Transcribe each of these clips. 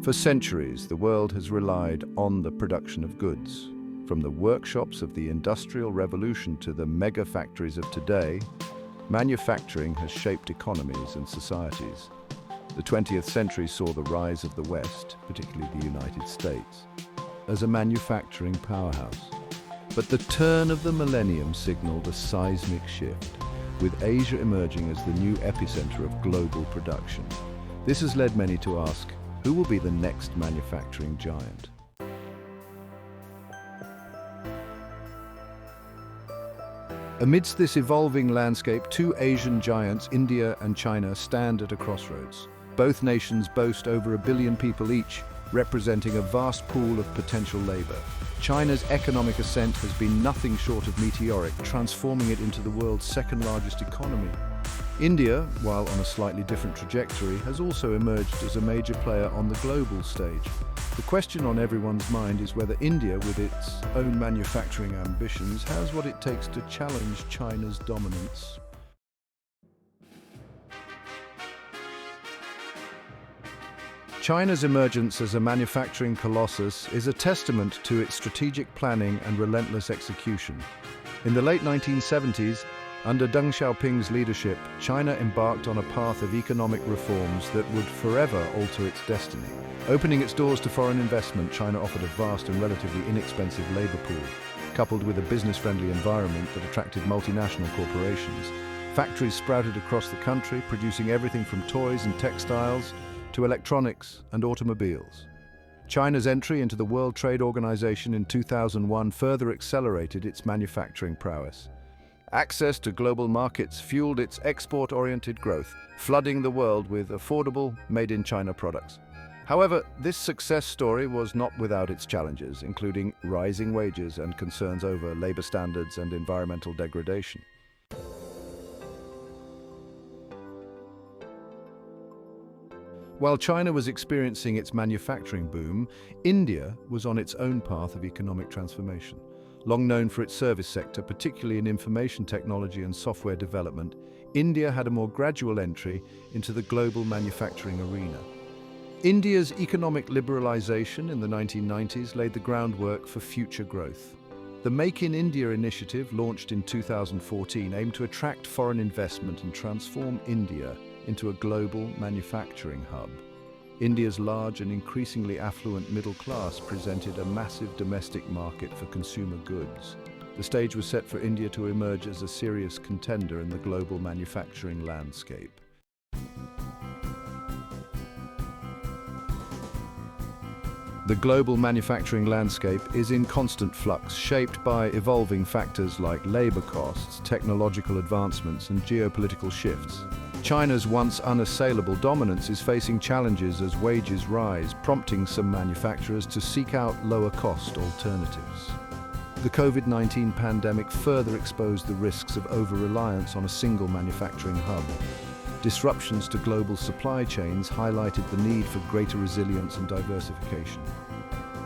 For centuries, the world has relied on the production of goods. From the workshops of the Industrial Revolution to the mega factories of today, manufacturing has shaped economies and societies. The 20th century saw the rise of the West, particularly the United States, as a manufacturing powerhouse. But the turn of the millennium signaled a seismic shift, with Asia emerging as the new epicenter of global production. This has led many to ask, who will be the next manufacturing giant? Amidst this evolving landscape, two Asian giants, India and China, stand at a crossroads. Both nations boast over 1 billion people each, representing a vast pool of potential labor. China's economic ascent has been nothing short of meteoric, transforming it into the world's second-largest economy. India, while on a slightly different trajectory, has also emerged as a major player on the global stage. The question on everyone's mind is whether India, with its own manufacturing ambitions, has what it takes to challenge China's dominance. China's emergence as a manufacturing colossus is a testament to its strategic planning and relentless execution. In the late 1970s, under Deng Xiaoping's leadership, China embarked on a path of economic reforms that would forever alter its destiny. Opening its doors to foreign investment, China offered a vast and relatively inexpensive labor pool, coupled with a business-friendly environment that attracted multinational corporations. Factories sprouted across the country, producing everything from toys and textiles to electronics and automobiles. China's entry into the World Trade Organization in 2001 further accelerated its manufacturing prowess. Access to global markets fueled its export-oriented growth, flooding the world with affordable, made-in-China products. However, this success story was not without its challenges, including rising wages and concerns over labor standards and environmental degradation. While China was experiencing its manufacturing boom, India was on its own path of economic transformation. Long known for its service sector, particularly in information technology and software development, India had a more gradual entry into the global manufacturing arena. India's economic liberalization in the 1990s laid the groundwork for future growth. The Make in India initiative, launched in 2014, aimed to attract foreign investment and transform India into a global manufacturing hub. India's large and increasingly affluent middle class presented a massive domestic market for consumer goods. The stage was set for India to emerge as a serious contender in the global manufacturing landscape. The global manufacturing landscape is in constant flux, shaped by evolving factors like labor costs, technological advancements, and geopolitical shifts. China's once unassailable dominance is facing challenges as wages rise, prompting some manufacturers to seek out lower-cost alternatives. The COVID-19 pandemic further exposed the risks of over-reliance on a single manufacturing hub. Disruptions to global supply chains highlighted the need for greater resilience and diversification.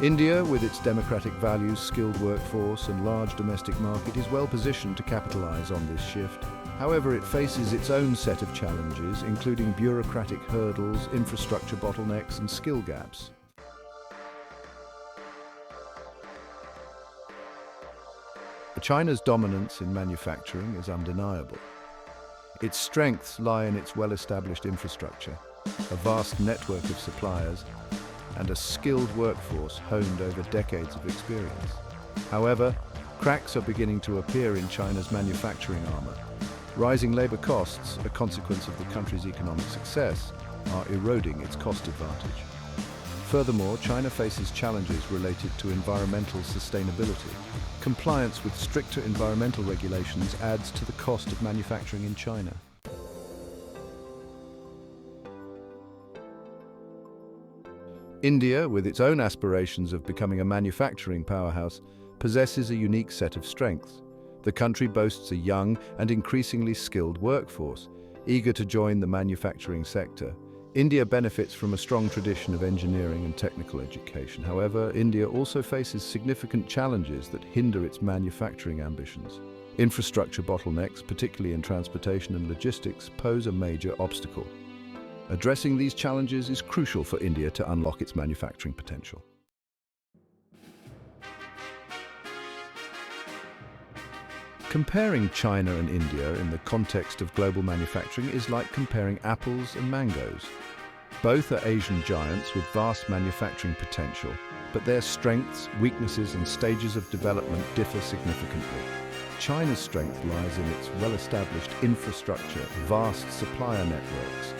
India, with its democratic values, skilled workforce, and large domestic market, is well positioned to capitalize on this shift. However, it faces its own set of challenges, including bureaucratic hurdles, infrastructure bottlenecks, and skill gaps. China's dominance in manufacturing is undeniable. Its strengths lie in its well-established infrastructure, a vast network of suppliers, and a skilled workforce honed over decades of experience. However, cracks are beginning to appear in China's manufacturing armor. Rising labor costs, a consequence of the country's economic success, are eroding its cost advantage. Furthermore, China faces challenges related to environmental sustainability. Compliance with stricter environmental regulations adds to the cost of manufacturing in China. India, with its own aspirations of becoming a manufacturing powerhouse, possesses a unique set of strengths. The country boasts a young and increasingly skilled workforce, eager to join the manufacturing sector. India benefits from a strong tradition of engineering and technical education. However, India also faces significant challenges that hinder its manufacturing ambitions. Infrastructure bottlenecks, particularly in transportation and logistics, pose a major obstacle. Addressing these challenges is crucial for India to unlock its manufacturing potential. Comparing China and India in the context of global manufacturing is like comparing apples and mangoes. Both are Asian giants with vast manufacturing potential, but their strengths, weaknesses, and stages of development differ significantly. China's strength lies in its well-established infrastructure, vast supplier networks,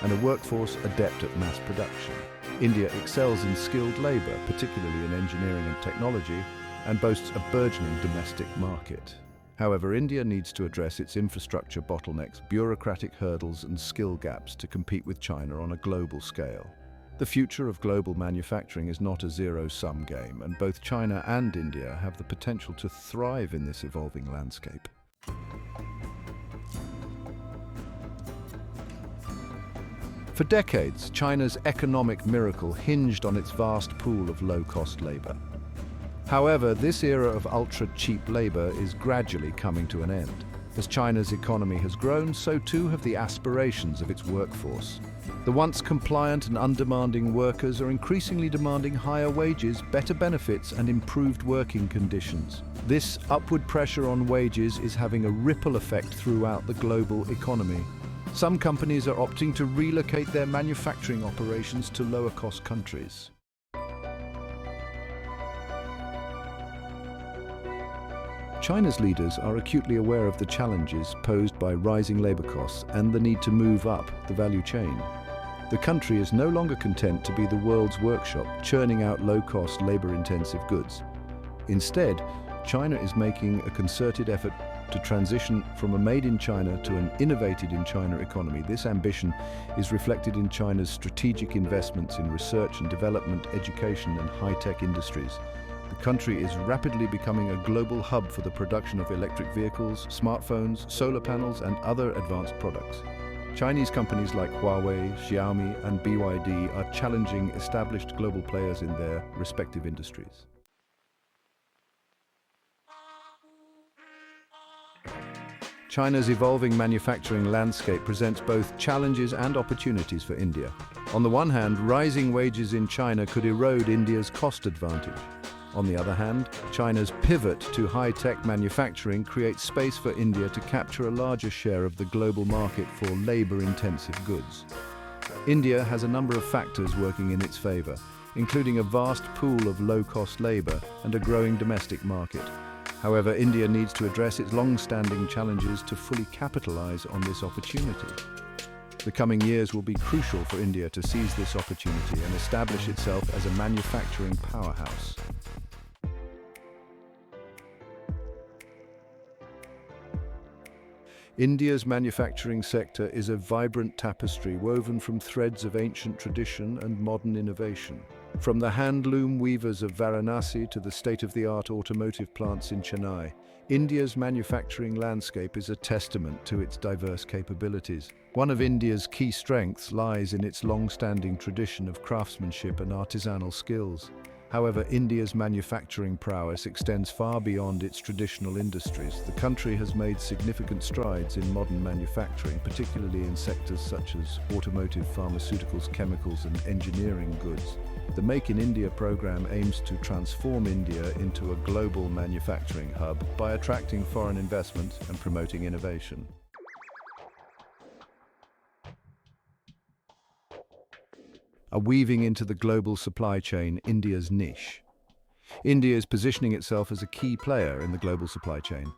and a workforce adept at mass production. India excels in skilled labor, particularly in engineering and technology, and boasts a burgeoning domestic market. However, India needs to address its infrastructure bottlenecks, bureaucratic hurdles, and skill gaps to compete with China on a global scale. The future of global manufacturing is not a zero-sum game, and both China and India have the potential to thrive in this evolving landscape. For decades, China's economic miracle hinged on its vast pool of low-cost labor. However, this era of ultra-cheap labor is gradually coming to an end. As China's economy has grown, so too have the aspirations of its workforce. The once compliant and undemanding workers are increasingly demanding higher wages, better benefits, and improved working conditions. This upward pressure on wages is having a ripple effect throughout the global economy. Some companies are opting to relocate their manufacturing operations to lower-cost countries. China's leaders are acutely aware of the challenges posed by rising labor costs and the need to move up the value chain. The country is no longer content to be the world's workshop, churning out low-cost, labor-intensive goods. Instead, China is making a concerted effort to transition from a made-in-China to an innovated-in-China economy. This ambition is reflected in China's strategic investments in research and development, education, and high-tech industries. The country is rapidly becoming a global hub for the production of electric vehicles, smartphones, solar panels, and other advanced products. Chinese companies like Huawei, Xiaomi, and BYD are challenging established global players in their respective industries. China's evolving manufacturing landscape presents both challenges and opportunities for India. On the one hand, rising wages in China could erode India's cost advantage. On the other hand, China's pivot to high-tech manufacturing creates space for India to capture a larger share of the global market for labor-intensive goods. India has a number of factors working in its favor, including a vast pool of low-cost labor and a growing domestic market. However, India needs to address its long-standing challenges to fully capitalize on this opportunity. The coming years will be crucial for India to seize this opportunity and establish itself as a manufacturing powerhouse. India's manufacturing sector is a vibrant tapestry woven from threads of ancient tradition and modern innovation. From the handloom weavers of Varanasi to the state-of-the-art automotive plants in Chennai, India's manufacturing landscape is a testament to its diverse capabilities. One of India's key strengths lies in its long-standing tradition of craftsmanship and artisanal skills. However, India's manufacturing prowess extends far beyond its traditional industries. The country has made significant strides in modern manufacturing, particularly in sectors such as automotive, pharmaceuticals, chemicals, and engineering goods. The Make in India program aims to transform India into a global manufacturing hub by attracting foreign investment and promoting innovation. Weaving into the global supply chain, India's niche. India is positioning itself as a key player in the global supply chain.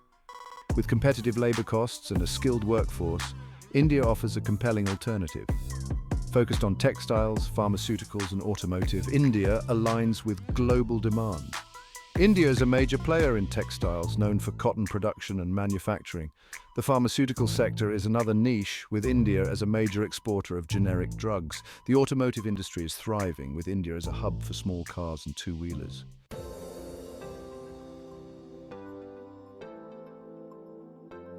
With competitive labor costs and a skilled workforce, India offers a compelling alternative. Focused on textiles, pharmaceuticals, and automotive, India aligns with global demand. India is a major player in textiles, known for cotton production and manufacturing. The pharmaceutical sector is another niche, with India as a major exporter of generic drugs. The automotive industry is thriving, with India as a hub for small cars and two-wheelers.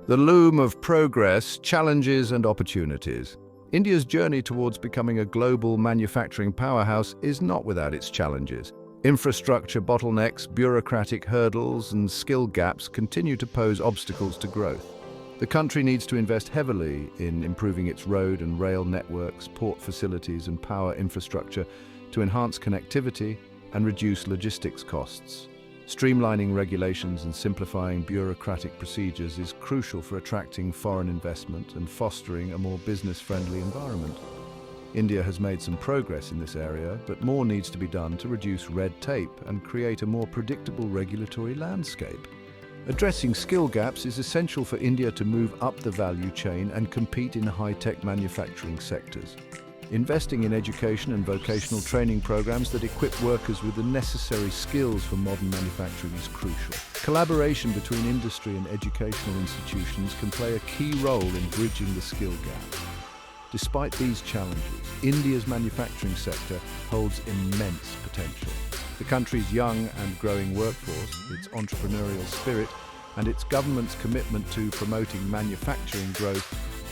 The loom of progress, challenges, and opportunities. India's journey towards becoming a global manufacturing powerhouse is not without its challenges. Infrastructure bottlenecks, bureaucratic hurdles, and skill gaps continue to pose obstacles to growth. The country needs to invest heavily in improving its road and rail networks, port facilities and power infrastructure to enhance connectivity and reduce logistics costs. Streamlining regulations and simplifying bureaucratic procedures is crucial for attracting foreign investment and fostering a more business-friendly environment. India has made some progress in this area, but more needs to be done to reduce red tape and create a more predictable regulatory landscape. Addressing skill gaps is essential for India to move up the value chain and compete in high-tech manufacturing sectors. Investing in education and vocational training programs that equip workers with the necessary skills for modern manufacturing is crucial. Collaboration between industry and educational institutions can play a key role in bridging the skill gap. Despite these challenges, India's manufacturing sector holds immense potential. The country's young and growing workforce, its entrepreneurial spirit, and its government's commitment to promoting manufacturing growth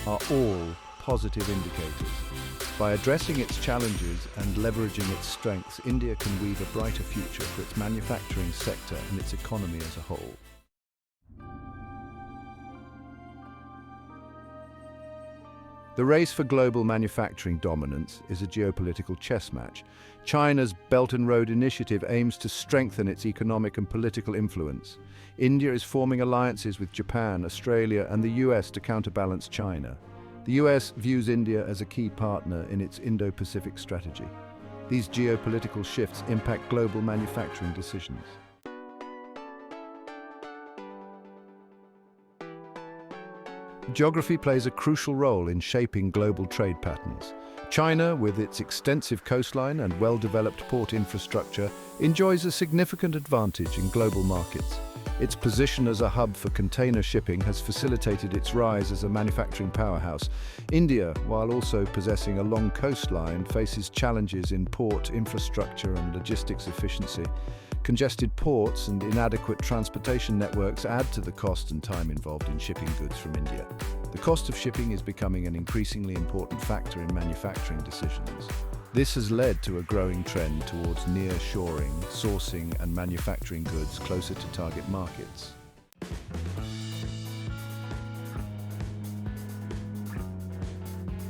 are all positive indicators. By addressing its challenges and leveraging its strengths, India can weave a brighter future for its manufacturing sector and its economy as a whole. The race for global manufacturing dominance is a geopolitical chess match. China's Belt and Road Initiative aims to strengthen its economic and political influence. India is forming alliances with Japan, Australia, and the US to counterbalance China. The US views India as a key partner in its Indo-Pacific strategy. These geopolitical shifts impact global manufacturing decisions. Geography plays a crucial role in shaping global trade patterns. China, with its extensive coastline and well-developed port infrastructure, enjoys a significant advantage in global markets. Its position as a hub for container shipping has facilitated its rise as a manufacturing powerhouse. India, while also possessing a long coastline, faces challenges in port infrastructure and logistics efficiency. Congested ports and inadequate transportation networks add to the cost and time involved in shipping goods from India. The cost of shipping is becoming an increasingly important factor in manufacturing decisions. This has led to a growing trend towards near-shoring, sourcing and manufacturing goods closer to target markets.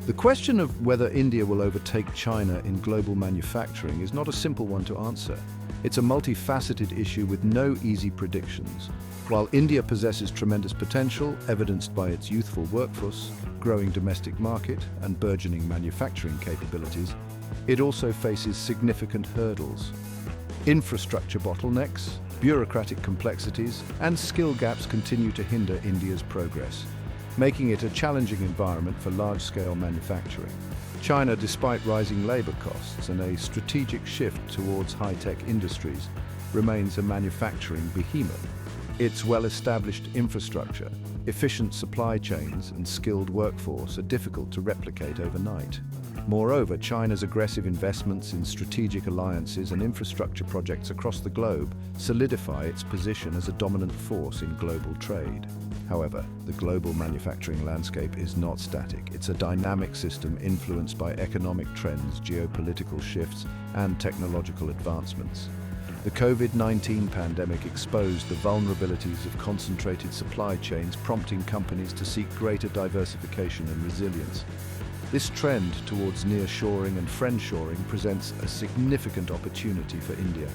The question of whether India will overtake China in global manufacturing is not a simple one to answer. It's a multifaceted issue with no easy predictions. While India possesses tremendous potential, evidenced by its youthful workforce, growing domestic market, and burgeoning manufacturing capabilities, it also faces significant hurdles. Infrastructure bottlenecks, bureaucratic complexities, and skill gaps continue to hinder India's progress, making it a challenging environment for large-scale manufacturing. China, despite rising labor costs and a strategic shift towards high-tech industries, remains a manufacturing behemoth. Its well-established infrastructure, efficient supply chains, and skilled workforce are difficult to replicate overnight. Moreover, China's aggressive investments in strategic alliances and infrastructure projects across the globe solidify its position as a dominant force in global trade. However, the global manufacturing landscape is not static. It's a dynamic system influenced by economic trends, geopolitical shifts, and technological advancements. The COVID-19 pandemic exposed the vulnerabilities of concentrated supply chains, prompting companies to seek greater diversification and resilience. This trend towards nearshoring and friendshoring presents a significant opportunity for India.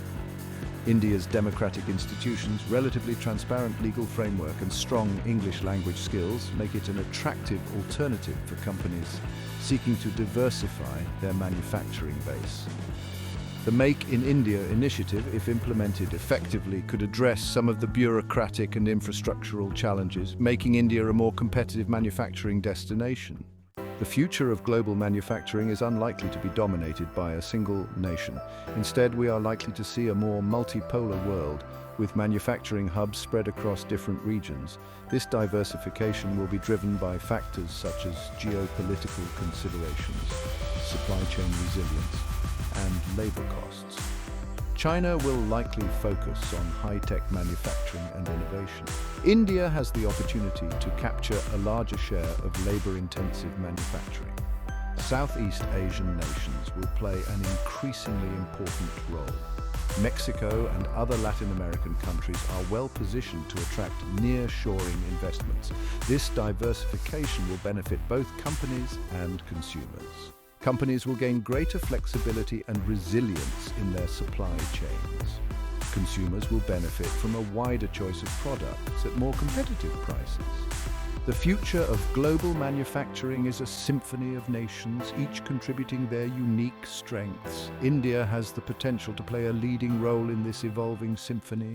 India's democratic institutions, relatively transparent legal framework, and strong English language skills make it an attractive alternative for companies seeking to diversify their manufacturing base. The Make in India initiative, if implemented effectively, could address some of the bureaucratic and infrastructural challenges, making India a more competitive manufacturing destination. The future of global manufacturing is unlikely to be dominated by a single nation. Instead, we are likely to see a more multipolar world, with manufacturing hubs spread across different regions. This diversification will be driven by factors such as geopolitical considerations, supply chain resilience, and labor costs. China will likely focus on high-tech manufacturing and innovation. India has the opportunity to capture a larger share of labor-intensive manufacturing. Southeast Asian nations will play an increasingly important role. Mexico and other Latin American countries are well positioned to attract near-shoring investments. This diversification will benefit both companies and consumers. Companies will gain greater flexibility and resilience in their supply chains. Consumers will benefit from a wider choice of products at more competitive prices. The future of global manufacturing is a symphony of nations, each contributing their unique strengths. India has the potential to play a leading role in this evolving symphony.